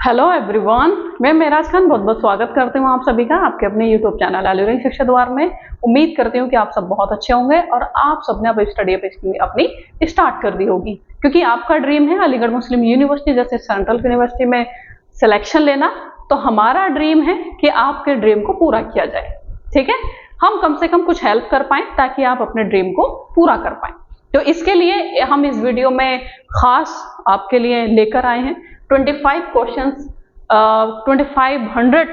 Hello everyone, मैं मेराज खान बहुत बहुत स्वागत करती हूँ आप सभी का आपके अपने यूट्यूब चैनल एलिवरिंग शिक्षा द्वार में। उम्मीद करती हूँ कि आप सब बहुत अच्छे होंगे और आप सबने अब स्टडी अपनी स्टार्ट कर दी होगी, क्योंकि आपका ड्रीम है अलीगढ़ मुस्लिम यूनिवर्सिटी जैसे सेंट्रल यूनिवर्सिटी में सिलेक्शन लेना। तो हमारा ड्रीम है कि आपके ड्रीम को पूरा किया जाए। ठीक है, हम कम से कम कुछ हेल्प कर पाएं ताकि आप अपने ड्रीम को पूरा कर पाएं। तो इसके लिए हम इस वीडियो में खास आपके लिए लेकर आए हैं 25 क्वेश्चंस, 2500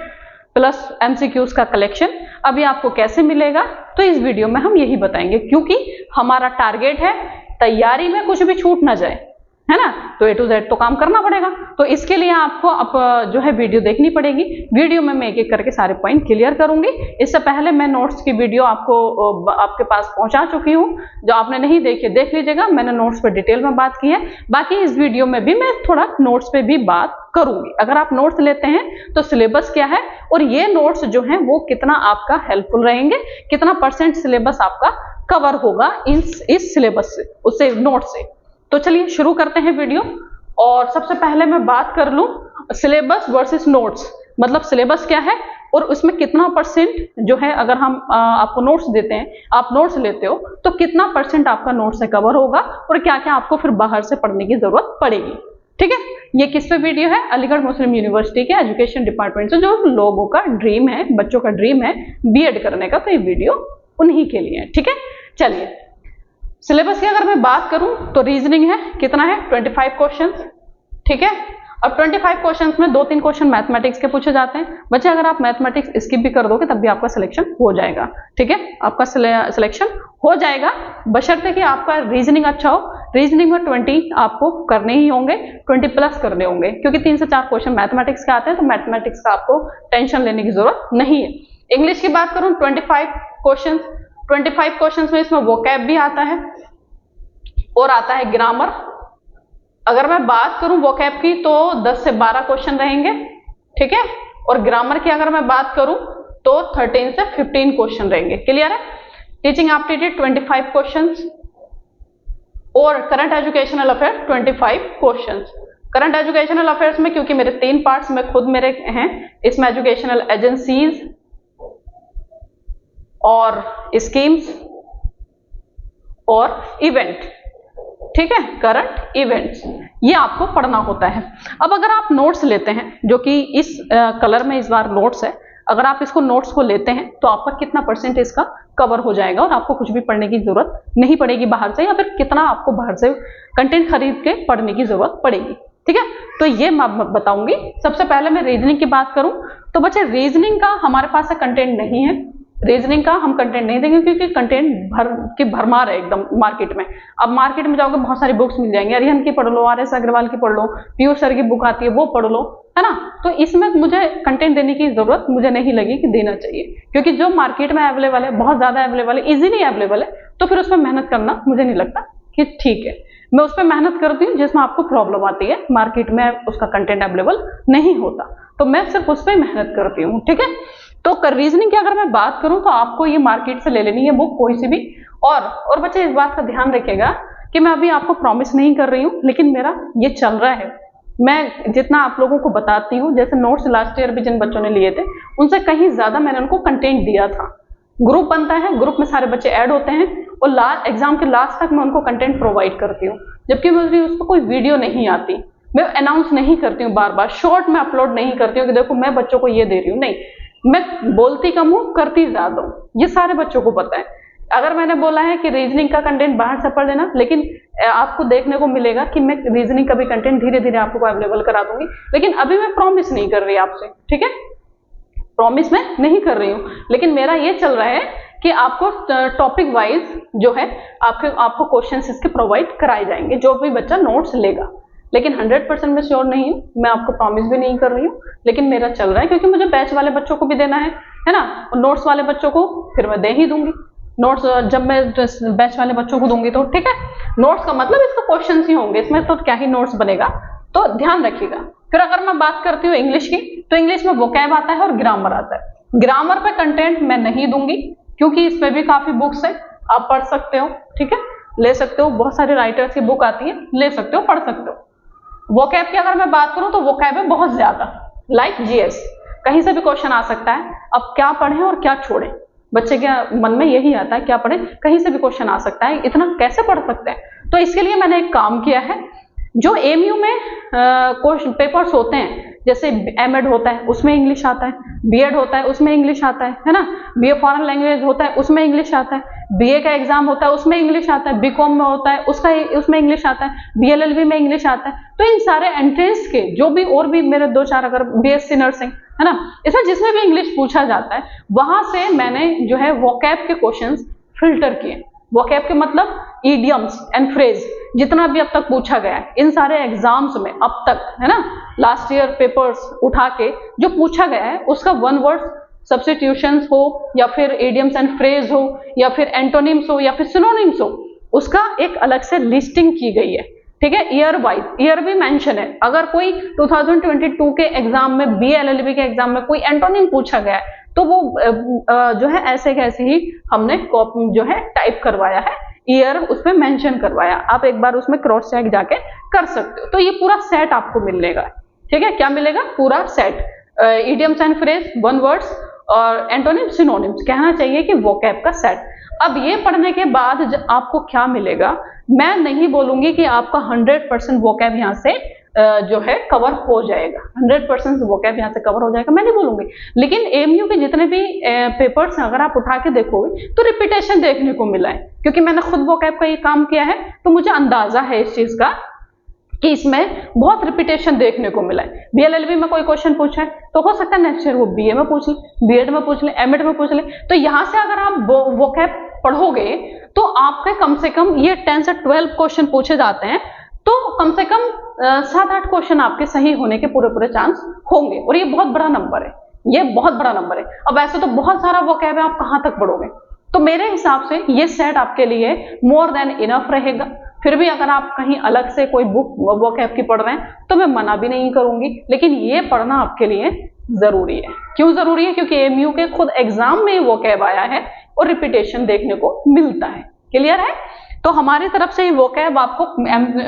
प्लस एमसीक्यूज का कलेक्शन। अभी आपको कैसे मिलेगा तो इस वीडियो में हम यही बताएंगे, क्योंकि हमारा टारगेट है तैयारी में कुछ भी छूट ना जाए, है ना। तो A to Z तो काम करना पड़ेगा। तो इसके लिए आपको अब जो है वीडियो देखनी पड़ेगी। वीडियो में मैं एक एक करके सारे पॉइंट क्लियर करूंगी। इससे पहले मैं नोट्स की वीडियो आपको आपके पास पहुंचा चुकी हूं, जो आपने नहीं देखी देख लीजिएगा। मैंने नोट्स पे डिटेल में बात की है। बाकी इस वीडियो में भी मैं थोड़ा नोट्स पे भी बात करूंगी। अगर आप नोट्स लेते हैं तो सिलेबस क्या है और ये नोट्स जो है वो कितना आपका हेल्पफुल रहेंगे, कितना % सिलेबस आपका कवर होगा इस सिलेबस से, उससे नोट से। तो चलिए शुरू करते हैं वीडियो। और सबसे पहले मैं बात कर लूं सिलेबस वर्सेस नोट्स, मतलब सिलेबस क्या है और उसमें कितना % जो है, अगर हम आपको नोट्स देते हैं, आप नोट्स लेते हो तो कितना % आपका नोट्स से कवर होगा और क्या क्या आपको फिर बाहर से पढ़ने की जरूरत पड़ेगी। ठीक है, ये किस पे वीडियो है? अलीगढ़ मुस्लिम यूनिवर्सिटी के एजुकेशन डिपार्टमेंट से जो लोगों का ड्रीम है, बच्चों का ड्रीम है बीएड करने का, तो ये वीडियो उन्हीं के लिए है। ठीक है, चलिए सिलेबस की अगर मैं बात करूं तो रीजनिंग है, कितना है 25 क्वेश्चंस। ठीक है, अब 25 क्वेश्चंस में 2-3 क्वेश्चन मैथमेटिक्स के पूछे जाते हैं। बच्चे अगर आप मैथमेटिक्स स्किप भी कर दोगे तब भी आपका सिलेक्शन हो जाएगा। ठीक है, आपका सिलेक्शन हो जाएगा बशर्ते कि आपका रीजनिंग अच्छा हो। रीजनिंग में 20 आपको करने ही होंगे, 20 प्लस करने होंगे, क्योंकि 3 से 4 क्वेश्चन मैथमेटिक्स के आते हैं, तो मैथमेटिक्स का आपको टेंशन लेने की जरूरत नहीं है। इंग्लिश की बात करूं 25 क्वेश्चंस में इसमें वोकैब भी आता है और आता है ग्रामर। अगर मैं बात करूं वोकैब की तो 10 से 12 क्वेश्चन रहेंगे। ठीक है, और ग्रामर की अगर मैं बात करूं तो 13 से 15 क्वेश्चन रहेंगे। क्लियर है? टीचिंग एप्टीट्यूड 25 क्वेश्चंस और current educational affair 25 questions. Current educational affairs में क्योंकि मेरे 3 पार्ट्स में खुद मेरे हैं, इसमें एजुकेशनल एजेंसीज और स्कीम्स और इवेंट। ठीक है, करंट इवेंट्स, ये आपको पढ़ना होता है। अब अगर आप नोट्स लेते हैं, जो कि इस कलर में इस बार नोट्स है, अगर आप इसको नोट्स को लेते हैं तो आपका कितना % इसका कवर हो जाएगा और आपको कुछ भी पढ़ने की जरूरत नहीं पड़ेगी बाहर से, या फिर कितना आपको बाहर से कंटेंट खरीद के पढ़ने की जरूरत पड़ेगी। ठीक है, तो ये मैं बताऊंगी। सबसे पहले मैं रीजनिंग की बात करूं तो बच्चे रीजनिंग का हमारे पास कंटेंट नहीं है। रीजनिंग का हम कंटेंट नहीं देंगे क्योंकि कंटेंट भरमार है एकदम मार्केट में। अब मार्केट में जाओगे बहुत सारी बुक्स मिल जाएंगी, अरिहंत की पढ़ लो, RS अग्रवाल की पढ़ लो, पीयूष सर की बुक आती है वो पढ़ लो, है ना। तो इसमें मुझे कंटेंट देने की जरूरत मुझे नहीं लगी कि देना चाहिए, क्योंकि जो मार्केट में अवेलेबल है, बहुत ज्यादा अवेलेबल है, इजीली अवेलेबल है, तो फिर उसमें मेहनत करना मुझे नहीं लगता कि ठीक है। मैं उस पर मेहनत करती हूँ जिसमें आपको प्रॉब्लम आती है, मार्केट में उसका कंटेंट अवेलेबल नहीं होता, तो मैं सिर्फ उस पर मेहनत करती हूँ। ठीक है, तो रीजनिंग की अगर मैं बात करूं तो आपको ये मार्केट से ले लेनी है बुक कोई सी भी। और बच्चे इस बात का ध्यान रखिएगा कि मैं अभी आपको प्रॉमिस नहीं कर रही हूं, लेकिन मेरा ये चल रहा है। मैं जितना आप लोगों को बताती हूँ, जैसे नोट्स लास्ट ईयर भी जिन बच्चों ने लिए थे उनसे कहीं ज्यादा मैंने उनको कंटेंट दिया था। ग्रुप बनता है, ग्रुप में सारे बच्चे ऐड होते हैं और एग्जाम के लास्ट तक मैं उनको कंटेंट प्रोवाइड करती हूँ, जबकि मुझे उस पर कोई वीडियो नहीं आती। मैं अनाउंस नहीं करती हूँ बार बार, शॉर्ट में अपलोड नहीं करती हूँ कि देखो मैं बच्चों को ये दे रही हूँ, नहीं, मैं बोलती कम हूं करती ज्यादा हूं, ये सारे बच्चों को पता है। अगर मैंने बोला है कि रीजनिंग का कंटेंट बाहर से पढ़ लेना, लेकिन आपको देखने को मिलेगा कि मैं रीजनिंग का भी कंटेंट धीरे धीरे आपको अवेलेबल करा दूंगी, लेकिन अभी मैं प्रॉमिस नहीं कर रही आपसे। ठीक है, प्रॉमिस मैं नहीं कर रही हूं, लेकिन मेरा ये चल रहा है कि आपको टॉपिक वाइज जो है आपको क्वेश्चंस इसके प्रोवाइड कराए जाएंगे, जो भी बच्चा नोट्स लेगा। लेकिन 100% मैं श्योर नहीं हूँ, मैं आपको प्रॉमिस भी नहीं कर रही हूँ, लेकिन मेरा चल रहा है क्योंकि मुझे बैच वाले बच्चों को भी देना है ना। और नोट्स वाले बच्चों को फिर मैं दे ही दूंगी नोट्स, जब मैं बैच वाले बच्चों को दूंगी तो। ठीक है, नोट्स का मतलब इसका क्वेश्चन ही होंगे, इसमें तो क्या ही नोट्स बनेगा, तो ध्यान रखिएगा। फिर अगर मैं बात करती हूँ इंग्लिश की, तो इंग्लिश में वोकैब आता है और ग्रामर आता है। ग्रामर पे कंटेंट मैं नहीं दूंगी क्योंकि इसमें भी काफी बुक्स है, आप पढ़ सकते हो। ठीक है, ले सकते हो, बहुत सारे राइटर्स की बुक आती है, ले सकते हो, पढ़ सकते हो। वोकैब की अगर मैं बात करूं तो वोकैब है बहुत ज्यादा, लाइक जीएस, कहीं से भी क्वेश्चन आ सकता है। अब क्या पढ़ें और क्या छोड़ें, बच्चे के मन में यही आता है क्या पढ़ें, कहीं से भी क्वेश्चन आ सकता है, इतना कैसे पढ़ सकते हैं। तो इसके लिए मैंने एक काम किया है, जो एमयू में क्वेश्चन पेपर्स होते हैं, जैसे एमएड होता है उसमें इंग्लिश आता है, बीएड होता है उसमें इंग्लिश आता है ना, बीए फॉरेन लैंग्वेज होता है उसमें इंग्लिश आता है, बीए का एग्जाम होता है उसमें इंग्लिश आता है, बीकॉम में होता है उसमें इंग्लिश आता है, बीएलएलबी में इंग्लिश आता है। तो इन सारे एंट्रेंस के जो भी और भी मेरे 2-4 अगर बीएससी नर्सिंग है ना, इसमें जिसमें भी इंग्लिश पूछा जाता है वहां से मैंने जो है वोकैब के क्वेश्चंस फिल्टर किए। वोकैब के मतलब इडियम्स एंड फ्रेज, जितना भी अब तक पूछा गया है इन सारे एग्जाम्स में अब तक है ना, लास्ट ईयर पेपर्स उठा के जो पूछा गया है उसका वन वर्ड सब्स्टिट्यूशंस हो या फिर इडियम्स एंड फ्रेज हो या फिर एंटोनिम्स हो या फिर सिनोनिम्स हो, उसका एक अलग से लिस्टिंग की गई है। ठीक है, ईयर वाइज, ईयर भी मेंशन है। अगर कोई 2022 के एग्जाम में बीएलएलबी के एग्जाम में कोई एंटोनिम पूछा गया है तो वो जो है ऐसे कैसे ही हमने जो है टाइप करवाया है, ईयर उसमें मेंशन करवाया। आप एक बार उसमें क्रॉस चेक जाके कर सकते हो। तो ये पूरा सेट आपको मिलेगा। ठीक है, क्या मिलेगा? पूरा set, idioms and phrase, one words और एंटोनिम्स सिनोनिम्स, कहना चाहिए कि वोकैब का सेट। अब ये पढ़ने के बाद आपको क्या मिलेगा, मैं नहीं बोलूंगी कि आपका 100% वोकैब यहाँ से जो है कवर हो जाएगा, 100% वोकैब यहाँ से कवर हो जाएगा, मैं नहीं बोलूंगी। लेकिन एमयू के जितने भी पेपर्स हैं अगर आप उठा के देखोगे तो रिपीटेशन देखने को मिला है, क्योंकि मैंने खुद वोकैब का ये काम किया है तो मुझे अंदाजा है इस चीज का कि इसमें बहुत रिपीटेशन देखने को मिला है। बीएलएलबी में कोई क्वेश्चन पूछा है तो हो सकता है नेक्स्ट ईयर वो बीए में पूछ ले, बीएड में पूछ ले, एमएड में पूछ ले। तो यहाँ से अगर आप वोकैब पढ़ोगे तो आपके कम से कम ये 10 से 12 क्वेश्चन पूछे जाते हैं, तो कम से कम 7-8 क्वेश्चन आपके सही होने के पूरे चांस होंगे, और ये बहुत बड़ा नंबर है, ये बहुत बड़ा नंबर है। अब ऐसे तो बहुत सारा वोकैब है, आप कहाँ तक पढ़ोगे? तो मेरे हिसाब से ये सेट आपके लिए मोर देन इनफ रहेगा। फिर भी अगर आप कहीं अलग से कोई बुक वोकैब की पढ़ रहे हैं तो मैं मना भी नहीं करूंगी, लेकिन ये पढ़ना आपके लिए जरूरी है। क्यों जरूरी है? क्योंकि एमयू के खुद एग्जाम में वोकैब आया है और रिपीटेशन देखने को मिलता है। क्लियर है? तो हमारी तरफ से वोकैब आपको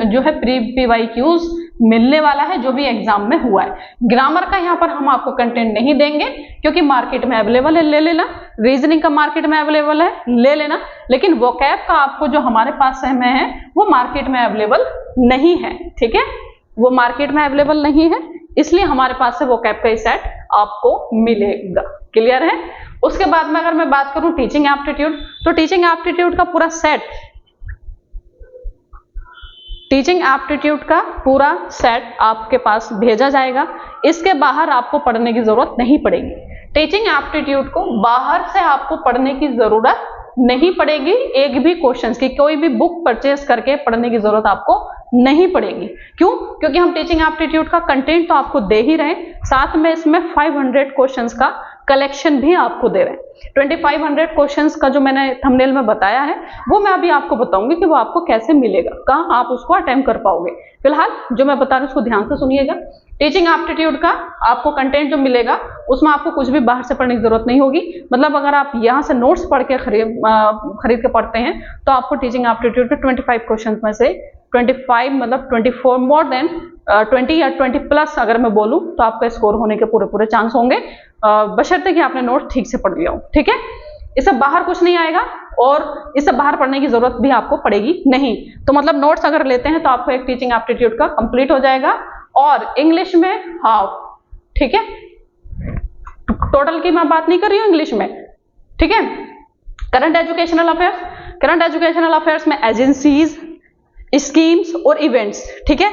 जो है प्री पीवाईक्यूज मिलने वाला है जो भी एग्जाम में हुआ है। ग्रामर का यहाँ पर हम आपको कंटेंट नहीं देंगे क्योंकि मार्केट में अवेलेबल है, ले लेना। रीजनिंग का मार्केट में अवेलेबल है, ले लेना। लेकिन वोकैब का आपको जो हमारे पास में है वो मार्केट में अवेलेबल नहीं है। ठीक है, वो मार्केट में अवेलेबल नहीं है, इसलिए हमारे पास से वोकैब का सेट आपको मिलेगा। क्लियर है? उसके बाद में अगर मैं बात करूं टीचिंग एप्टीट्यूड, तो टीचिंग एप्टीट्यूड का पूरा सेट, टीचिंग एप्टीट्यूड का पूरा सेट आपके पास भेजा जाएगा। इसके बाहर आपको पढ़ने की जरूरत नहीं पड़ेगी। टीचिंग एप्टीट्यूड को बाहर से आपको पढ़ने की जरूरत नहीं पड़ेगी। एक भी क्वेश्चंस की कोई भी बुक परचेज करके पढ़ने की जरूरत आपको नहीं पड़ेगी। क्यों? क्योंकि हम टीचिंग एप्टीट्यूड का कंटेंट तो आपको दे ही रहे, साथ में इसमें 500 क्वेश्चंस का कलेक्शन भी आपको दे रहे हैं। 2500 क्वेश्चंस का जो मैंने थंबनेल में बताया है वो मैं अभी आपको बताऊंगी कि वो आपको कैसे मिलेगा, कहाँ आप उसको अटेम्प्ट कर पाओगे। फिलहाल जो मैं बता रही हूँ उसको ध्यान से सुनिएगा। टीचिंग एप्टीट्यूड का आपको कंटेंट जो मिलेगा उसमें आपको कुछ भी बाहर से पढ़ने की जरूरत नहीं होगी। मतलब अगर आप यहाँ से नोट्स पढ़ के खरीद के पढ़ते हैं तो आपको टीचिंग एप्टीट्यूड के 25 क्वेश्चन में से 25 मतलब 24 मोर देन 20 या 20 प्लस अगर मैं बोलूं तो आपका स्कोर होने के पूरे चांस होंगे, बशर्ते कि आपने नोट ठीक से पढ़ लिया हो। ठीक है, इससे बाहर कुछ नहीं आएगा और इससे बाहर पढ़ने की जरूरत भी आपको पड़ेगी नहीं। तो मतलब नोट्स अगर लेते हैं तो आपको एक टीचिंग एप्टीट्यूड का कंप्लीट हो जाएगा, और इंग्लिश में हाफ। ठीक है, टोटल की मैं बात नहीं कर रही हूँ इंग्लिश में। ठीक है, current educational affairs, current educational affairs में एजेंसीज, स्कीम्स और इवेंट्स। ठीक है,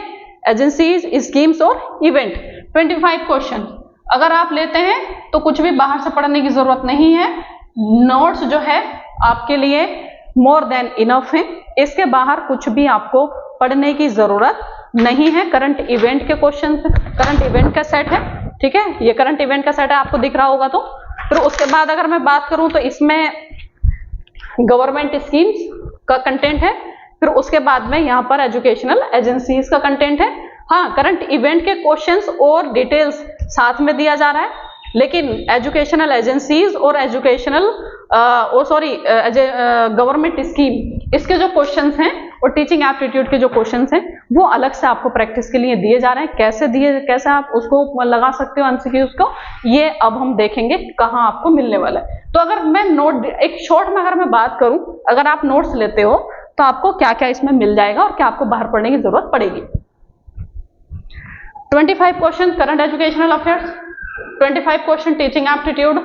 एजेंसीज, स्कीम्स और इवेंट, 25 क्वेश्चन अगर आप लेते हैं तो कुछ भी बाहर से पढ़ने की जरूरत नहीं है। नोट्स जो है आपके लिए मोर देन इनफ है, इसके बाहर कुछ भी आपको पढ़ने की जरूरत नहीं है। करंट इवेंट के क्वेश्चन, करंट इवेंट का सेट है। ठीक है, ये करंट इवेंट का सेट है, आपको दिख रहा होगा। तो फिर उसके बाद अगर मैं बात करूं तो इसमें गवर्नमेंट स्कीम्स का कंटेंट है। फिर उसके बाद में यहाँ पर एजुकेशनल एजेंसीज का कंटेंट है। हाँ, करंट इवेंट के क्वेश्चंस और डिटेल्स साथ में दिया जा रहा है, लेकिन एजुकेशनल एजेंसीज और एजुकेशनल गवर्नमेंट स्कीम, इसके जो क्वेश्चंस हैं और टीचिंग एप्टीट्यूड के जो क्वेश्चंस हैं वो अलग से आपको प्रैक्टिस के लिए दिए जा रहे हैं। कैसे आप उसको लगा सकते हो एमसीक्यूज को, ये अब हम देखेंगे कहाँ आपको मिलने वाला है। तो अगर मैं नोट एक शॉर्ट में अगर मैं बात करूं, अगर आप नोट्स लेते हो तो आपको क्या क्या इसमें मिल जाएगा और क्या आपको बाहर पढ़ने की जरूरत पड़ेगी। 25 question current educational affairs, 25 question teaching aptitude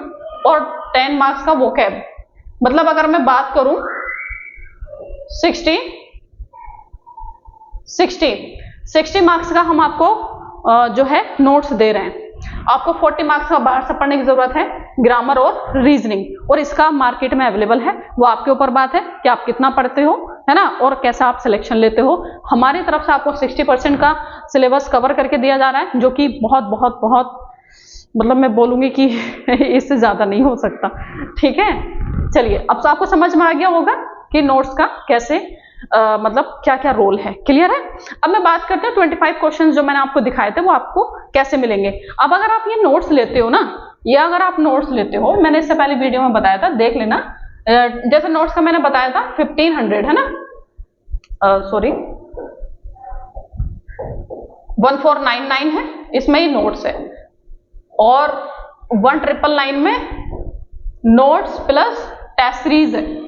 और 10 मार्क्स का वोकैब। मतलब अगर मैं बात करूं 60 मार्क्स का हम आपको जो है नोट्स दे रहे हैं। आपको 40 मार्क्स का बाहर से पढ़ने की जरूरत है, ग्रामर और रीजनिंग, और इसका मार्केट में अवेलेबल है, वो आपके ऊपर बात है कि आप कितना पढ़ते हो, है ना, और कैसा आप सिलेक्शन लेते हो। हमारी तरफ से आपको 60% का सिलेबस कवर करके दिया जा रहा है, जो कि बहुत बहुत बहुत मतलब मैं बोलूंगी कि इससे ज्यादा नहीं हो सकता। ठीक है, चलिए अब तो आपको समझ में आ गया होगा कि नोट्स का कैसे मतलब क्या क्या रोल है। क्लियर है। अब मैं बात करते हैं 25 क्वेश्चन जो मैंने आपको दिखाए थे वो आपको कैसे मिलेंगे। अब अगर आप ये नोट्स लेते हो ना, या अगर आप नोट्स लेते हो, मैंने इससे पहले वीडियो में बताया था, देख लेना। जैसे नोट्स का मैंने बताया था 1500 है ना, सॉरी 1499 है, इसमें ही नोट्स है, और 1999 में नोट्स प्लस टेस्ट सीरीज है।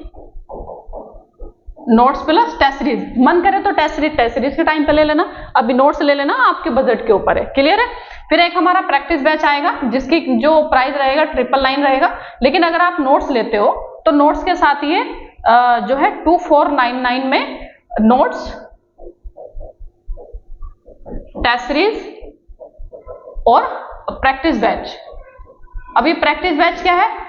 नोट्स प्लस टेस्ट सीरीज, मन करे तो टेस्ट सीरीज के टाइम पे ले लेना, अभी नोट्स ले लेना, आपके बजट के ऊपर है। क्लियर है। फिर एक हमारा प्रैक्टिस बैच आएगा जिसकी जो प्राइस रहेगा 999 रहेगा, लेकिन अगर आप नोट्स लेते हो तो नोट्स के साथ ये जो है 2499 में नोट्स, टेस्ट सीरीज और प्रैक्टिस बैच। अभी प्रैक्टिस बैच क्या है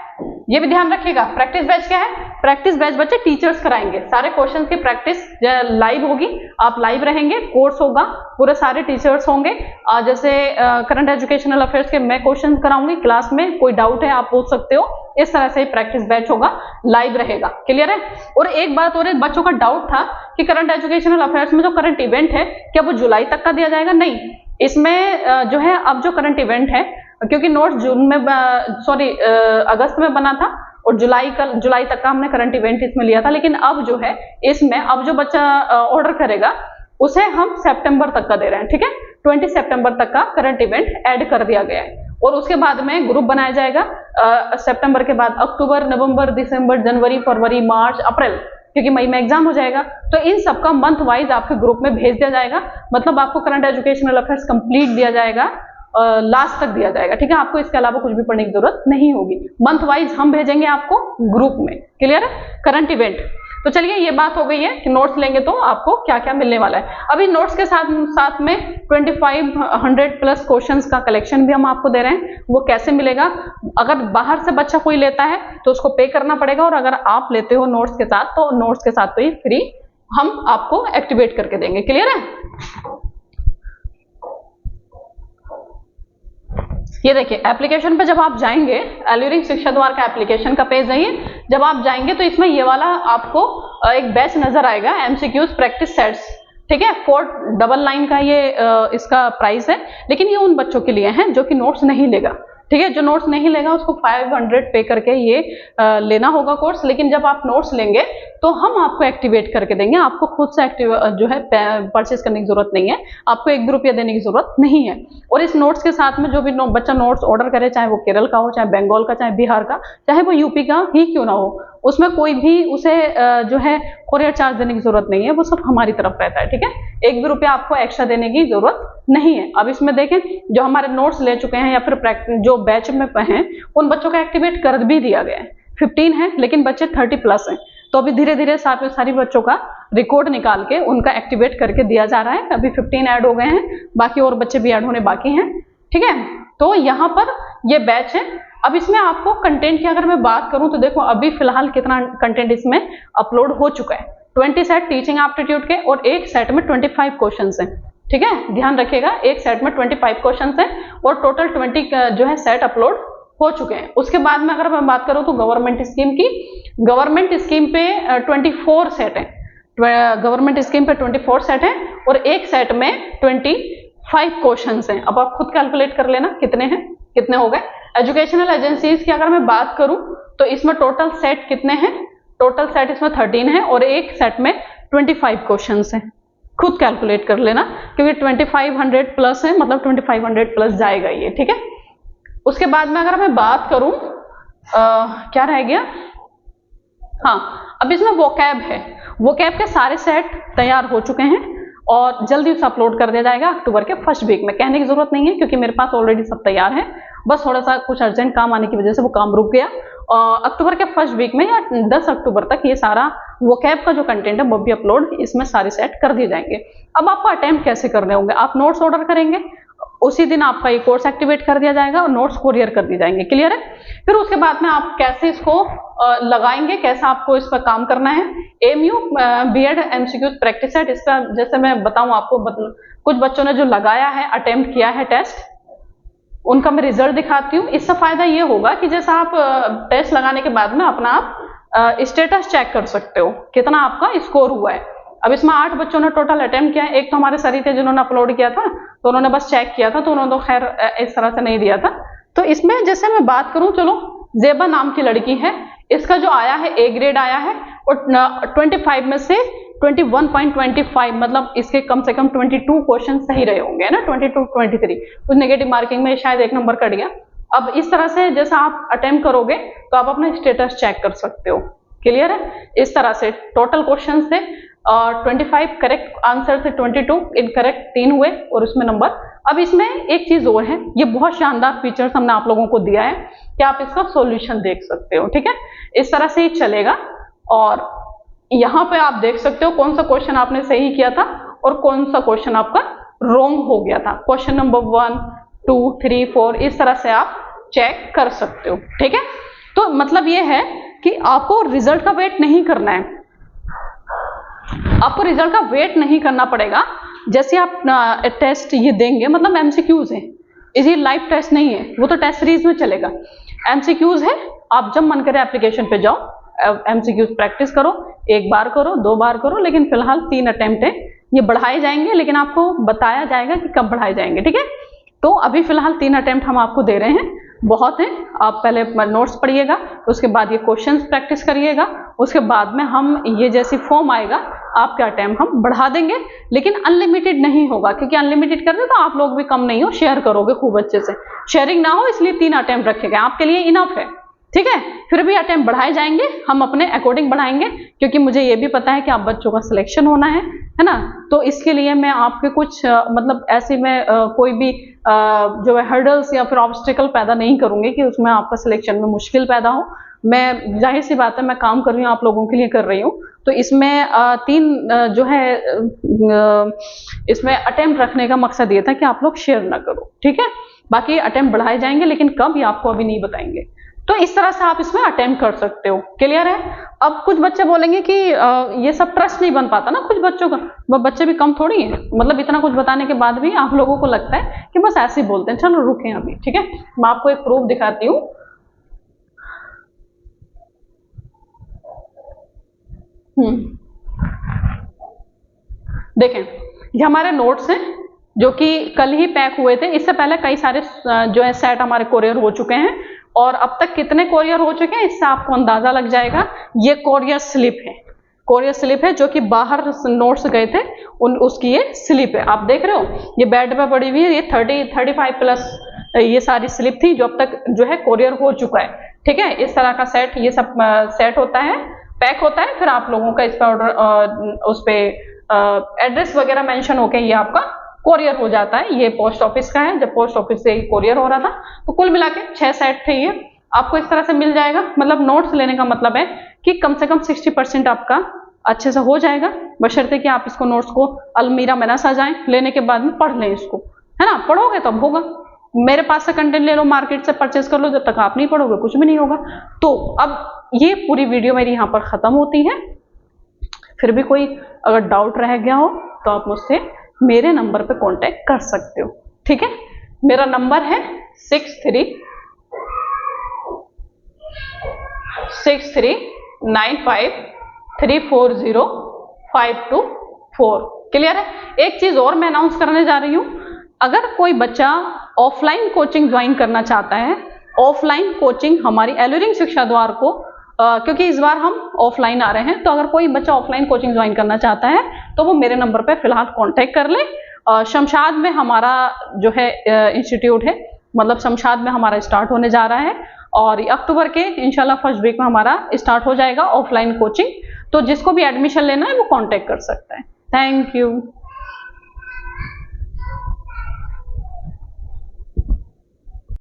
ये भी ध्यान रखिएगा। प्रैक्टिस बैच क्या है? प्रैक्टिस बैच बच्चे टीचर्स कराएंगे, सारे क्वेश्चन की प्रैक्टिस लाइव होगी, आप लाइव रहेंगे, कोर्स होगा, पूरे सारे टीचर्स होंगे। जैसे करंट एजुकेशनल अफेयर्स के मैं क्वेश्चन कराऊंगी क्लास में, कोई डाउट है आप पूछ सकते हो, इस तरह से प्रैक्टिस बैच होगा, लाइव रहेगा। क्लियर है। और एक बात और, बच्चों का डाउट था कि करंट एजुकेशनल अफेयर्स में जो करंट इवेंट है क्या वो जुलाई तक का दिया जाएगा? नहीं, इसमें जो है अब जो करंट इवेंट है, क्योंकि नोट्स जून में अगस्त में बना था और जुलाई तक का हमने करंट इवेंट इसमें लिया था, लेकिन अब जो है इसमें अब जो बच्चा ऑर्डर करेगा उसे हम सितंबर तक का दे रहे हैं। ठीक है, 20 सितंबर तक का करंट इवेंट ऐड कर दिया गया है, और उसके बाद में ग्रुप बनाया जाएगा सितंबर के बाद अक्टूबर, नवंबर, दिसंबर, जनवरी, फरवरी, मार्च, अप्रैल, क्योंकि मई में एग्जाम हो जाएगा, तो इन सबका मंथ वाइज आपके ग्रुप में भेज दिया जाएगा। मतलब आपको करंट एजुकेशनल अफेयर्स कंप्लीट दिया जाएगा, लास्ट तक दिया जाएगा। ठीक है, आपको इसके अलावा कुछ भी पढ़ने की जरूरत नहीं होगी, मंथ वाइज हम भेजेंगे आपको ग्रुप में। क्लियर है। करंट इवेंट, तो चलिए ये बात हो गई है कि नोट्स लेंगे तो आपको क्या क्या मिलने वाला है। अभी नोट्स के साथ में 2500 प्लस क्वेश्चंस का कलेक्शन भी हम आपको दे रहे हैं। वो कैसे मिलेगा? अगर बाहर से बच्चा कोई लेता है तो उसको पे करना पड़ेगा, और अगर आप लेते हो नोट्स के साथ तो नोट्स के साथ तो ही फ्री हम आपको एक्टिवेट करके देंगे। क्लियर है। ये देखिए एप्लीकेशन पे जब आप जाएंगे, एल्यूरिंग शिक्षा द्वार का एप्लीकेशन का पेज है ये, जब आप जाएंगे तो इसमें ये वाला आपको एक बैच नजर आएगा, एमसीक्यूज प्रैक्टिस सेट्स। ठीक है, 499 का ये इसका प्राइस है, लेकिन ये उन बच्चों के लिए है जो कि नोट्स नहीं लेगा। ठीक है, जो नोट्स नहीं लेगा उसको 500 पे करके ये लेना होगा कोर्स, लेकिन जब आप नोट्स लेंगे तो हम आपको एक्टिवेट करके देंगे। आपको खुद से जो है परचेज करने की जरूरत नहीं है, आपको 1 भी रुपया देने की जरूरत नहीं है। और इस नोट्स के साथ में जो भी बच्चा नोट्स ऑर्डर करे, चाहे वो केरल का हो, चाहे बंगाल का, चाहे बिहार का, चाहे वो यूपी का ही क्यों ना हो, उसमें कोई भी उसे जो है कोरियर चार्ज देने की जरूरत नहीं है, वो सब हमारी तरफ रहता है। ठीक है, 1 भी रुपया आपको एक्स्ट्रा देने की जरूरत नहीं है। अब इसमें देखें जो हमारे नोट्स ले चुके हैं या फिर जो बैच में हैं उन बच्चों का एक्टिवेट कर भी दिया गया है। 15 है लेकिन बच्चे 30 प्लस हैं, तो अभी धीरे धीरे सारी बच्चों का रिकॉर्ड निकाल के उनका एक्टिवेट करके दिया जा रहा है। अभी 15 ऐड हो गए हैं, बाकी और बच्चे भी ऐड होने बाकी हैं। ठीक है, तो यहाँ पर ये बैच है। अब इसमें आपको कंटेंट की अगर मैं बात करूं तो देखो अभी फिलहाल कितना कंटेंट इसमें अपलोड हो चुका है। 20 सेट टीचिंग एप्टीट्यूड के और एक सेट में 25 क्वेश्चन हैं। ठीक है, ध्यान रखिएगा, एक सेट में 25 क्वेश्चन हैं और टोटल 20 जो है सेट अपलोड हो चुके हैं। उसके बाद में अगर मैं बात करूं तो गवर्नमेंट स्कीम की, गवर्नमेंट स्कीम पे 24 सेट है, गवर्नमेंट स्कीम पे 24 सेट है और एक सेट में 25 क्वेश्चन हैं। अब आप खुद कैलकुलेट कर लेना कितने हैं, कितने हो गए। एजुकेशनल एजेंसीज की अगर मैं बात करूं तो इसमें टोटल सेट कितने हैं? टोटल सेट इसमें 13 है और एक सेट में 25 क्वेश्चंस हैं, खुद कैलकुलेट कर लेना क्योंकि 2500 प्लस है, मतलब 2500 प्लस जाएगा ये, ठीक है। उसके बाद में अगर मैं बात करूं क्या रह गया, हाँ अब इसमें वोकैब है, वोकैब के सारे सेट तैयार हो चुके हैं और जल्दी उसे अपलोड कर दिया जाएगा अक्टूबर के फर्स्ट वीक में। कहने की जरूरत नहीं है क्योंकि मेरे पास ऑलरेडी सब तैयार है, बस थोड़ा सा कुछ अर्जेंट काम आने की वजह से वो काम रुक गया। अक्टूबर के फर्स्ट वीक में या 10 अक्टूबर तक ये सारा वोकैब का जो कंटेंट है वो भी अपलोड इसमें सारे सेट कर दिए जाएंगे। अब आपको अटेम्प्ट कैसे करने होंगे, आप नोट्स ऑर्डर करेंगे, उसी दिन आपका ये कोर्स एक्टिवेट कर दिया जाएगा और नोट्स कोरियर कर दिए जाएंगे, क्लियर है। फिर उसके बाद में आप कैसे इसको लगाएंगे, कैसा आपको इस पर काम करना है। MU BEd MCQ practice set, इसका जैसे मैं बताऊं आपको, कुछ बच्चों ने जो लगाया है, अटेम्प्ट किया है टेस्ट, उनका मैं रिजल्ट दिखाती हूँ। इससे फायदा ये होगा कि जैसा आप टेस्ट लगाने के बाद में अपना आप स्टेटस चेक कर सकते हो कितना आपका स्कोर हुआ है। अब इसमें 8 बच्चों ने टोटल अटेम्प्ट किया है, एक तो हमारे सर ही थे जिन्होंने अपलोड किया था, तो उन्होंने बस चेक किया था, तो उन्होंने तो खैर इस तरह से नहीं दिया था। तो इसमें जैसे मैं बात करूं, चलो जेबा नाम की लड़की है, इसका जो आया है ए ग्रेड आया है और 25 में से 21.25, मतलब इसके कम से कम 22 क्वेश्चन सही रहे होंगे ना, 22 23, कुछ नेगेटिव मार्किंग में शायद 1 नंबर कट गया। अब इस तरह से जैसा आप अटेम्प्ट करोगे तो आप अपना स्टेटस चेक कर सकते हो, क्लियर है। इस तरह से टोटल क्वेश्चन से 25 करेक्ट आंसर से 22 इनकरेक्ट 3 हुए और उसमें नंबर। अब इसमें एक चीज और है, ये बहुत शानदार फीचर्स हमने आप लोगों को दिया है कि आप इसका सॉल्यूशन देख सकते हो, ठीक है। इस तरह से ही चलेगा और यहाँ पे आप देख सकते हो कौन सा क्वेश्चन आपने सही किया था और कौन सा क्वेश्चन आपका रॉन्ग हो गया था। क्वेश्चन नंबर 1, 2, 3, 4 इस तरह से आप चेक कर सकते हो, ठीक है। तो मतलब ये है कि आपको रिजल्ट का वेट नहीं करना है, आपको रिजल्ट का वेट नहीं करना पड़ेगा। जैसे आप टेस्ट ये देंगे, मतलब एमसीक्यूज है, ये लाइव टेस्ट नहीं है, वो तो टेस्ट सीरीज में चलेगा। एमसीक्यूज है, आप जब मन करे एप्लीकेशन पे जाओ, एमसीक्यूज प्रैक्टिस करो, 1 बार करो, 2 बार करो, लेकिन फिलहाल 3 अटेम्प्ट है, ये बढ़ाए जाएंगे, लेकिन आपको बताया जाएगा कि कब बढ़ाए जाएंगे, ठीक है। तो अभी फिलहाल 3 अटेम्प्ट हम आपको दे रहे हैं, बहुत है। आप पहले नोट्स पढ़िएगा, उसके बाद ये क्वेश्चंस प्रैक्टिस करिएगा, उसके बाद में हम ये जैसी फॉर्म आएगा आपके अटेम्प्ट हम बढ़ा देंगे, लेकिन अनलिमिटेड नहीं होगा, क्योंकि अनलिमिटेड कर दे तो आप लोग भी कम नहीं हो, शेयर करोगे खूब अच्छे से, शेयरिंग ना हो इसलिए 3 अटेम्प्ट रखे गए, आपके लिए इनफ है, ठीक है। फिर भी अटेम्प्ट बढ़ाए जाएंगे, हम अपने अकॉर्डिंग बढ़ाएंगे, क्योंकि मुझे ये भी पता है कि आप बच्चों का सिलेक्शन होना है ना। तो इसके लिए मैं आपके कुछ मतलब ऐसे में कोई भी जो है हर्डल्स या फिर ऑब्स्टिकल पैदा नहीं करूंगी कि उसमें आपका सिलेक्शन में मुश्किल पैदा हो। मैं जाहिर सी बात है, मैं काम कर रही हूँ, आप लोगों के लिए कर रही हूँ, तो इसमें 3 जो है इसमें अटेम्प्ट रखने का मकसद ये था कि आप लोग शेयर ना करो, ठीक है। बाकी अटेम्प्ट बढ़ाए जाएंगे, लेकिन कब ये आपको अभी नहीं बताएंगे। तो इस तरह से आप इसमें अटेम्प्ट कर सकते हो, क्लियर है। अब कुछ बच्चे बोलेंगे कि ये सब ट्रस्ट नहीं बन पाता ना, कुछ बच्चों का, बच्चे भी कम थोड़ी है, मतलब इतना कुछ बताने के बाद भी आप लोगों को लगता है कि बस ऐसे ही बोलते हैं। चलो रुकें अभी, ठीक है, मैं आपको एक प्रूफ दिखाती हूँ। देखें, ये हमारे नोट्स हैं जो कि कल ही पैक हुए थे, इससे पहले कई सारे जो है सेट हमारे कोरियर हो चुके हैं, और अब तक कितने कोरियर हो चुके हैं इससे आपको अंदाजा लग जाएगा। ये कोरियर स्लिप है, कोरियर स्लिप है जो कि बाहर नोट्स गए थे उसकी ये स्लिप है, आप देख रहे हो, ये बेड पे पड़ी हुई है, ये 35 प्लस ये सारी स्लिप थी जो अब तक जो है कोरियर हो चुका है, ठीक है। इस तरह का सेट, ये सब सेट होता है, पैक होता है, फिर आप लोगों का इस पर ऑर्डर, उस पर एड्रेस वगैरह मेंशन होके ये आपका कोरियर हो जाता है। ये पोस्ट ऑफिस का है, जब पोस्ट ऑफिस से कोरियर हो रहा था, तो कुल मिला के 6 सेट थे, ये आपको इस तरह से मिल जाएगा। मतलब नोट्स लेने का मतलब है कि कम से कम 60% आपका अच्छे से हो जाएगा, बशर्ते कि आप इसको नोट्स को अलमीरा में ना सजाएं, लेने के बाद में पढ़ लें इसको, है ना। पढ़ोगे तब होगा, मेरे पास से कंटेंट ले लो, मार्केट से परचेस कर लो, जब तक आप नहीं पढ़ोगे कुछ भी नहीं होगा। तो अब ये पूरी वीडियो मेरी यहाँ पर खत्म होती है। फिर भी कोई अगर डाउट रह गया हो तो आप मुझसे मेरे नंबर पे कांटेक्ट कर सकते हो, ठीक है। मेरा नंबर है 6395340524, क्लियर है। एक चीज और मैं अनाउंस करने जा रही हूँ, अगर कोई बच्चा ऑफलाइन कोचिंग ज्वाइन करना चाहता है, ऑफलाइन कोचिंग हमारी एल्यूरिंग शिक्षा द्वार को क्योंकि इस बार हम ऑफलाइन आ रहे हैं, तो अगर कोई बच्चा ऑफलाइन कोचिंग ज्वाइन करना चाहता है तो वो मेरे नंबर पे फिलहाल कांटेक्ट कर ले। शमशाद में हमारा जो है इंस्टीट्यूट है, मतलब शमशाद में हमारा स्टार्ट होने जा रहा है और अक्टूबर के इंशाल्लाह फर्स्ट वीक में हमारा स्टार्ट हो जाएगा ऑफलाइन कोचिंग। तो जिसको भी एडमिशन लेना है वो कांटेक्ट कर सकता है। Thank you.